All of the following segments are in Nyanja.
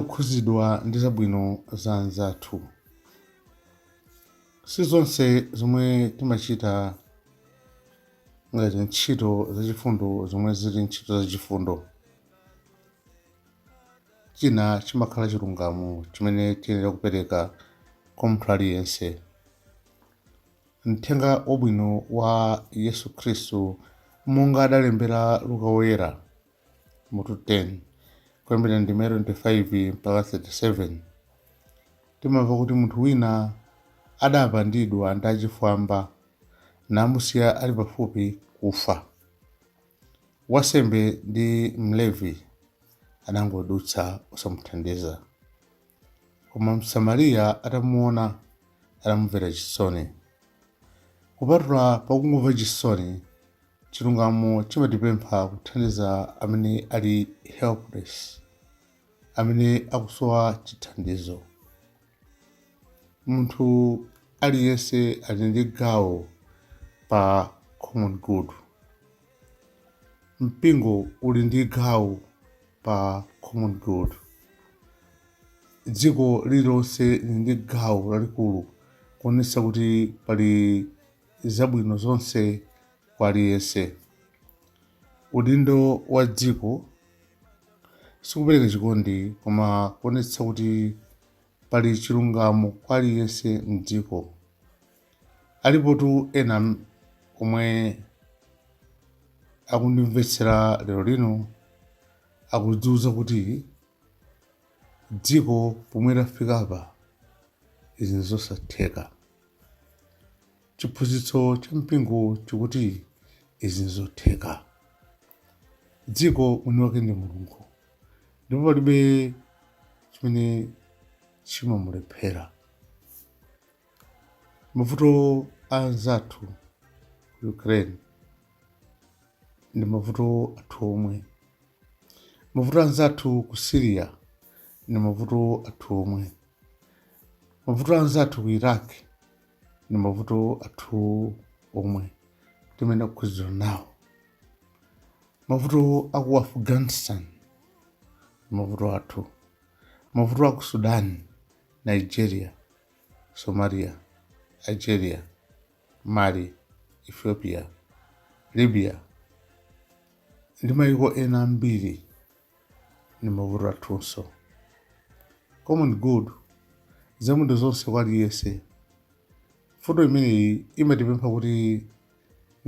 kukhuzidwa ndi zabwino za anzathu. Si zonse zomwe timachita ngati ntchito zachifundo zomwe zili ntchito zachifundo. China chimakhala chilungamo chimene tiyenera kupereka kwa munthu aliyense. Mthenga wabwino wa Yesu Khristu monga adalembera Luka woyera mutu 10 kuyambira ndime 25 mpaka 37, timamva kuti munthu wina adapandidwa ndi achifwamba namusiya ali pafupi kufa. Wansembe ndi Mlevi anangodutsa osamuthandiza, koma Msamariya atamuona anamumvera chisoni. Kupatula pakungomva chisoni, chilungamo chimatipempha kuthandiza amene ali helpless, amene akusowa chithandizo. Munthu aliyense ali ndi gawo pa common good. Mpingo uli ndi gawo pa common good. Dziko lililonse lili ndi gawo lalikulu kuonetsa kuti pali zabwino zonse kwa aliyense. Udindo wa dziko sikupereka chikondi koma kuonetsa kuti pali chilungamo kwa aliyense mdziko. Alipotu ena omwe akundimvetsera lero lino akudziwuza kuti dziko pomwe lafikapa izi nzosatheka. Chiphunzitso cha mpingo chikuti izi nzotheka. Dziko mwini wake ndi Mulungu, ndipo palibe chimene chimamulephera. Mavuto a anzathu ku Ukraine ndi mavuto athu omwe. Mavuto a anzathu ku Syria ndi mavuto athu omwe. Mavuto a anzathu ku Iraq ndi mavuto athu omwe timene kukhuzidwa nawo. Mavuto a ku Afghanistan ndi mavuto athu. Mavuto a ku Sudan, Nigeria, Somalia, Algeria, Mali, Ethiopia, Libya ndi mayiko ena ambiri ndi mavuto athunso. Common good, zabwino zonse kwa aliyense. Fundo imeneyi imatipempha kuti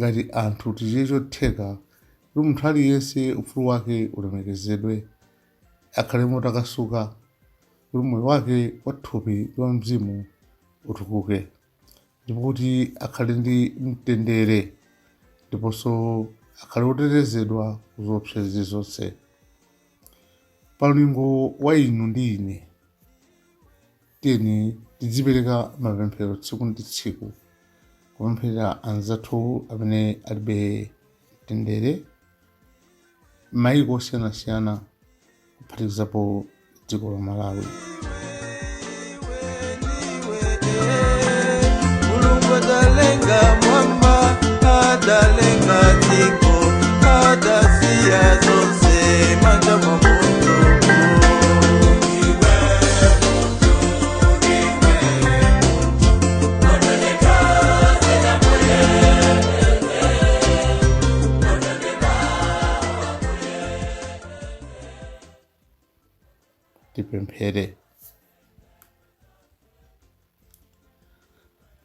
ngati anthu tichite chotheka kuti munthu aliyense ufulu wake ulemekezedwe, akhale motakasuka, kuti moyo wake wathupi ndi wa mzimu utukuke, ndipo kuti akhale ndi mtendere, ndiponso akhale otetezedwa ku zoopsa zonse. Pa ulingo wa inu ndi ine, tiyeni tidzipereka mapemphero tsiku ndi tsiku kupempherera anzathu amene alibe mtendere m'mayiko osiyanasiyana kuphatikizapo dziko la Malawi. Mulungu adalenga mwamba, adalenga dziko, adasiya zonse manja mwa munthu.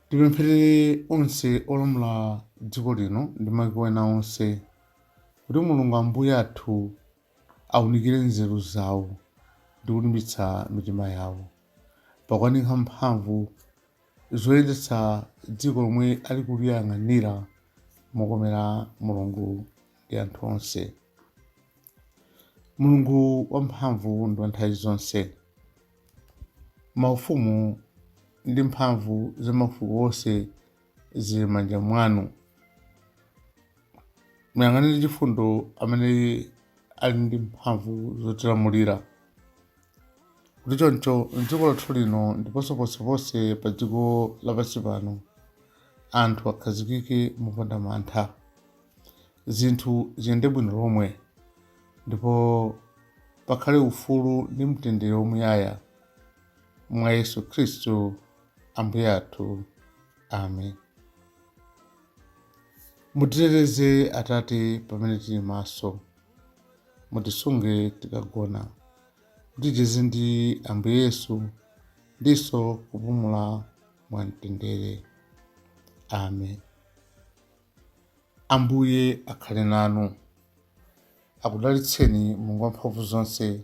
Tipemphere onse olamula dziko lino ndi mayiko ena onse kuti Mulungu Ambuye athu awunikire nzeru zawo ndi kulimbitsa mitima yawo pakuwanikha mphamvu zoyendetsa dziko lomwe ali kuliyang'anira mokomera Mulungu ndi anthu onse. Mulungu wamphamvu ndi wa nthawi zonse. Maufumu ndi mphamvu za mafuko onse zili m'manja mwanu. Muyang'anire chifundo amene ali ndi mphamvu zotilamulira, kuti choncho m'dziko lathu lino ndiponso ponseponse pa dziko lapansi pano anthu akhazikike mopanda mantha, zinthu ziyende bwino lomwe, ndipo pakhale ufulu ndi mtendere wamuyaya mwa Yesu Khristu Ambuye athu. Amen. Mutiteteze Atate pamene tili maso, mutisunge tikagona, muticheze ndi Ambuye Yesu ndiso kupumula mwamtendere. Amen. Ambuye akhale nanu, akudalitseni Mulungu wamphamvu zonse,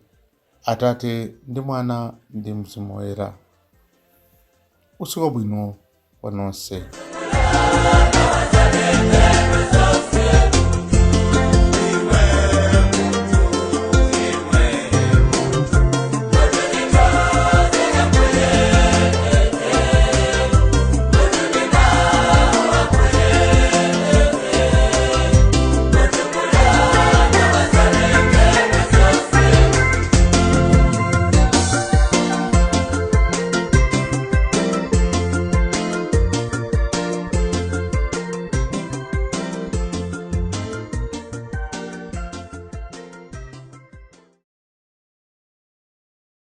Atate ndi Mwana ndi Mzimu Woyera. Usiku wabwino kwa nonse.